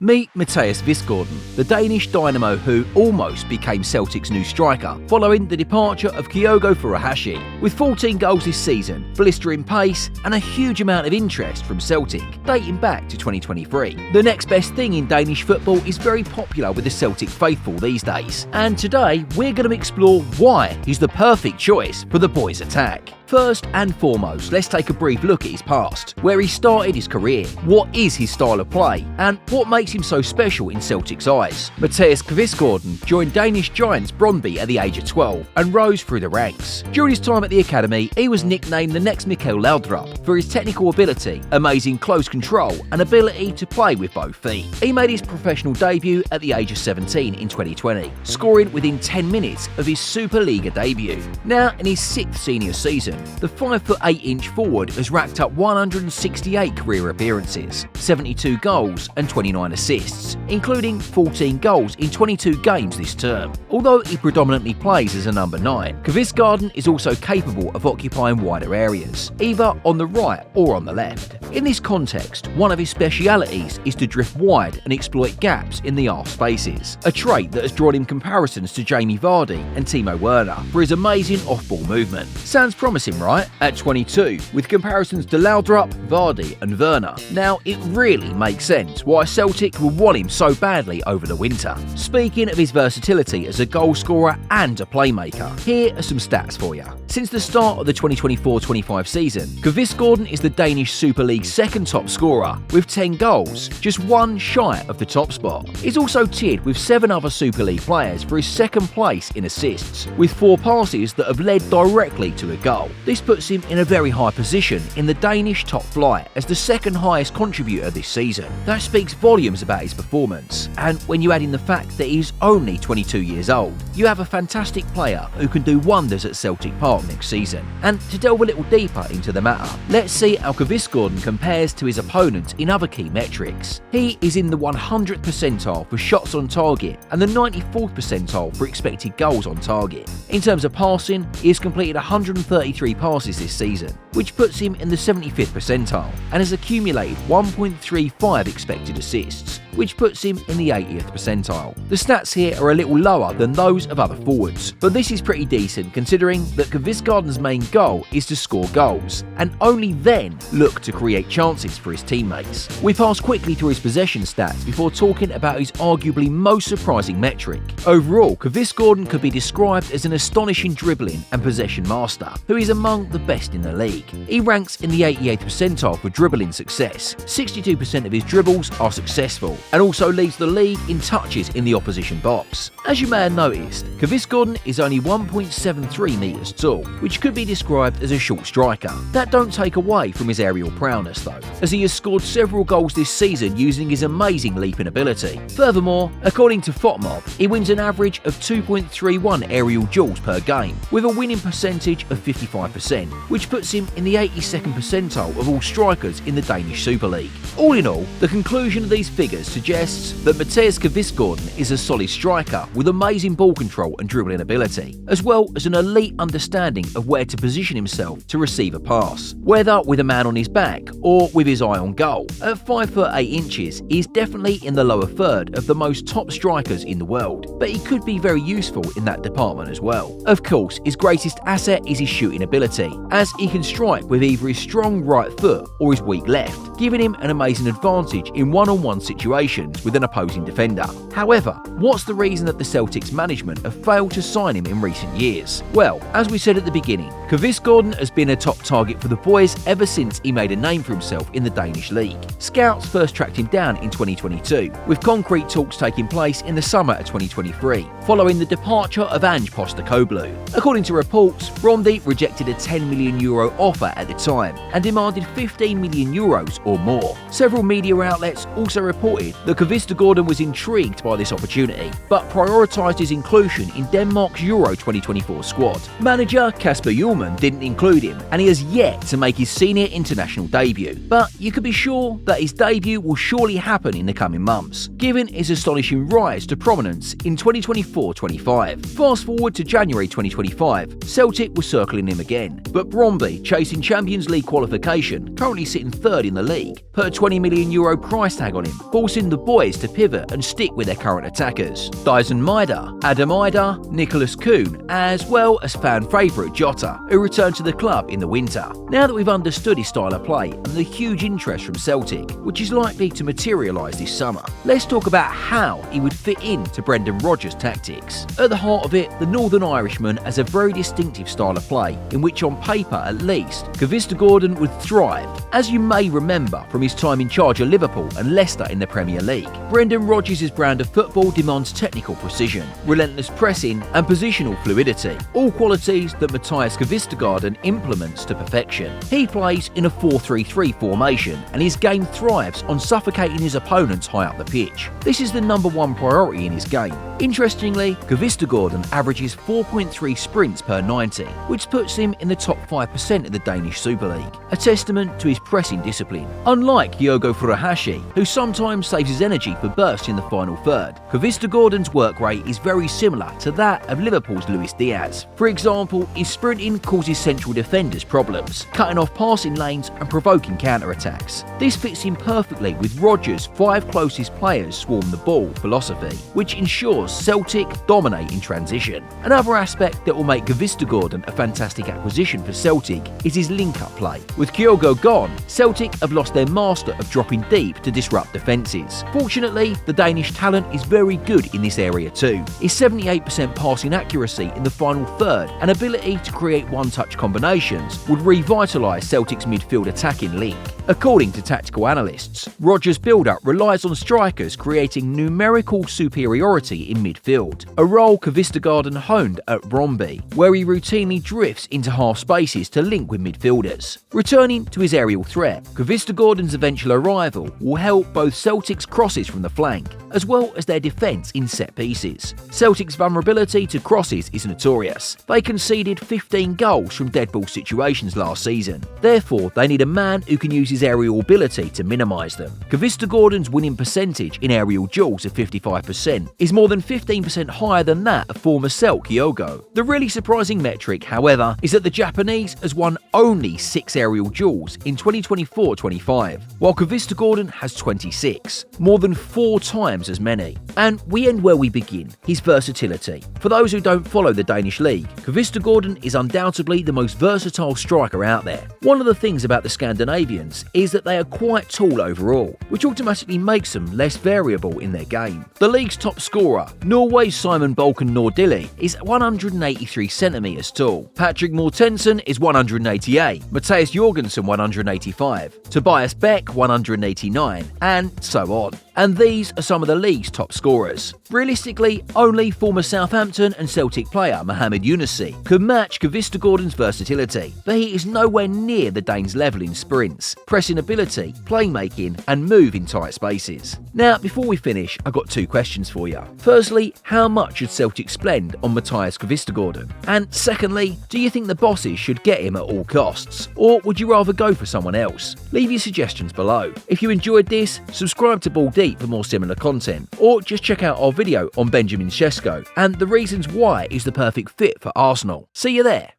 Meet Mathias Kvistgaarden, the Danish dynamo who almost became Celtic's new striker following the departure of Kyogo Furuhashi. With 14 goals this season, blistering pace and a huge amount of interest from Celtic, dating back to 2023. The next best thing in Danish football is very popular with the Celtic faithful these days, and today we're going to explore why he's the perfect choice for the boys' attack. First and foremost, let's take a brief look at his past, where he started his career, what is his style of play, and what makes him so special in Celtic's eyes. Mathias Kvistgaarden joined Danish giants Brøndby at the age of 12 and rose through the ranks. During his time at the academy, he was nicknamed the next Michael Laudrup for his technical ability, amazing close control and ability to play with both feet. He made his professional debut at the age of 17 in 2020, scoring within 10 minutes of his Superliga debut. Now in his 6th senior season, the 5'8" forward has racked up 168 career appearances, 72 goals and 29 assists, including 14 goals in 22 games this term. Although he predominantly plays as a number 9, Kvistgaarden is also capable of occupying wider areas, either on the right or on the left. In this context, one of his specialities is to drift wide and exploit gaps in the half spaces, a trait that has drawn him comparisons to Jamie Vardy and Timo Werner for his amazing off-ball movement. Sounds promising, right? At 22, with comparisons to Laudrup, Vardy and Werner. Now, it really makes sense why Celtic will want him so badly over the winter. Speaking of his versatility as a goal scorer and a playmaker, here are some stats for you. Since the start of the 2024-25 season, Kvistgaarden is the Danish Super League's second top scorer with 10 goals, just one shy of the top spot. He's also tiered with 7 other Super League players for his second place in assists, with 4 passes that have led directly to a goal. This puts him in a very high position in the Danish top flight as the second highest contributor this season. That speaks volumes about his performance, and when you add in the fact that he's only 22 years old, you have a fantastic player who can do wonders at Celtic Park next season. And to delve a little deeper into the matter, let's see how Kvistgaarden compares to his opponent in other key metrics. He is in the 100th percentile for shots on target and the 94th percentile for expected goals on target. In terms of passing, he has completed 133 passes this season, which puts him in the 75th percentile, and has accumulated 1.35 expected assists, which puts him in the 80th percentile. The stats here are a little lower than those of other forwards, but this is pretty decent considering that Kvistgaarden's main goal is to score goals, and only then look to create chances for his teammates. We pass quickly through his possession stats before talking about his arguably most surprising metric. Overall, Kvistgaarden could be described as an astonishing dribbling and possession master, who is among the best in the league. He ranks in the 88th percentile for dribbling success. 62% of his dribbles are successful, and also leads the league in touches in the opposition box. As you may have noticed, Kvistgaarden is only 1.73 metres tall, which could be described as a short striker. That don't take away from his aerial prowess though, as he has scored several goals this season using his amazing leaping ability. Furthermore, according to FOTMob, he wins an average of 2.31 aerial duels per game, with a winning percentage of 55%, which puts him in the 82nd percentile of all strikers in the Danish Super League. All in all, the conclusion of these figures suggests that Mathias Kvistgaarden is a solid striker with amazing ball control and dribbling ability, as well as an elite understanding of where to position himself to receive a pass, whether with a man on his back or with his eye on goal. At 5'8", he is definitely in the lower third of the most top strikers in the world, but he could be very useful in that department as well. Of course, his greatest asset is his shooting ability, as he can strike with either his strong right foot or his weak left, giving him an amazing advantage in one-on-one situations with an opposing defender. However, what's the reason that the Celtics management have failed to sign him in recent years? Well, as we said at the beginning, Kvistgaarden has been a top target for the boys ever since he made a name for himself in the Danish league. Scouts first tracked him down in 2022, with concrete talks taking place in the summer of 2023, following the departure of Ange Postecoglou. According to reports, Brøndby rejected a €10 million offer at the time and demanded €15 million or more. Several media outlets also reported that Kvistgaarden was intrigued by this opportunity, but prioritised his inclusion in Denmark's Euro 2024 squad. Manager Kasper Hjulmand didn't include him, and he has yet to make his senior international debut, but you could be sure that his debut will surely happen in the coming months, given his astonishing rise to prominence in 2024-25. Fast forward to January 2025, Celtic was circling him again, but Brøndby, chasing Champions League qualification, currently sitting third in the league, put a €20 million price tag on him, forcing forcing the boys to pivot and stick with their current attackers. Dyson Maeda, Adam Ida, Nicholas Kuhn, as well as fan favourite Jota, who returned to the club in the winter. Now that we've understood his style of play and the huge interest from Celtic, which is likely to materialise this summer, let's talk about how he would fit into Brendan Rodgers' tactics. At the heart of it, the Northern Irishman has a very distinctive style of play, in which on paper at least, Kvistgaarden would thrive, as you may remember from his time in charge of Liverpool and Leicester in the Premier League. Brendan Rodgers' brand of football demands technical precision, relentless pressing and positional fluidity, all qualities that Mathias Kvistgaarden implements to perfection. He plays in a 4-3-3 formation and his game thrives on suffocating his opponents high up the pitch. This is the number one priority in his game. Interestingly, Kvistgaarden averages 4.3 sprints per 90, which puts him in the top 5% of the Danish Super League, a testament to his pressing discipline. Unlike Diogo Furuhashi, who sometimes saves his energy for bursts in the final third, Kvistgaarden's work rate is very similar to that of Liverpool's Luis Diaz. For example, his sprinting causes central defenders problems, cutting off passing lanes and provoking counter-attacks. This fits in perfectly with Rodgers' 5 closest players swarm the ball philosophy, which ensures Celtic dominate in transition. Another aspect that will make Kvistgaarden a fantastic acquisition for Celtic is his link-up play. With Kyogo gone, Celtic have lost their master of dropping deep to disrupt defences. Fortunately, the Danish talent is very good in this area too. His 78% passing accuracy in the final third and ability to create one-touch combinations would revitalise Celtic's midfield attacking link. According to tactical analysts, Rodgers' build-up relies on strikers creating numerical superiority in midfield, a role Kvistgaarden honed at Brøndby, where he routinely drifts into half spaces to link with midfielders. Returning to his aerial threat, Kvistgaarden's eventual arrival will help both Celtic's crosses from the flank, as well as their defence in set pieces. Celtic's vulnerability to crosses is notorious. They conceded 15 goals from dead ball situations last season. Therefore, they need a man who can use his aerial ability to minimise them. Kvistgaarden's winning percentage in aerial duels of 55% is more than 15% higher than that of former Celt Kyogo. The really surprising metric, however, is that the Japanese has won only 6 aerial duels in 2024-25, while Kvistgaarden has 26, more than 4 times as many. And we end where we begin, his versatility. For those who don't follow the Danish league, Kvistgaarden is undoubtedly the most versatile striker out there. One of the things about the Scandinavians is that they are quite tall overall, which automatically makes them less variable in their game. The league's top scorer, Norway's Simon Bolken Nordilli, is 183 centimetres tall. Patrick Mortensen is 188, Mathias Jorgensen 185, Tobias Beck 189, and so on. And these are some of the league's top scorers. Realistically, only former Southampton and Celtic player Mohamed Younousi could match Kvistgaarden's versatility, but he is nowhere near the Danes' level in sprints, pressing ability, playmaking, and move in tight spaces. Now, before we finish, I've got 2 questions for you. Firstly, how much should Celtic spend on Mathias Kvistgaarden? And secondly, do you think the bosses should get him at all costs? Or would you rather go for someone else? Leave your suggestions below. If you enjoyed this, subscribe to Ball Deep for more similar content, or just check out our video on Benjamin Sesko and the reasons why he's the perfect fit for Arsenal. See you there.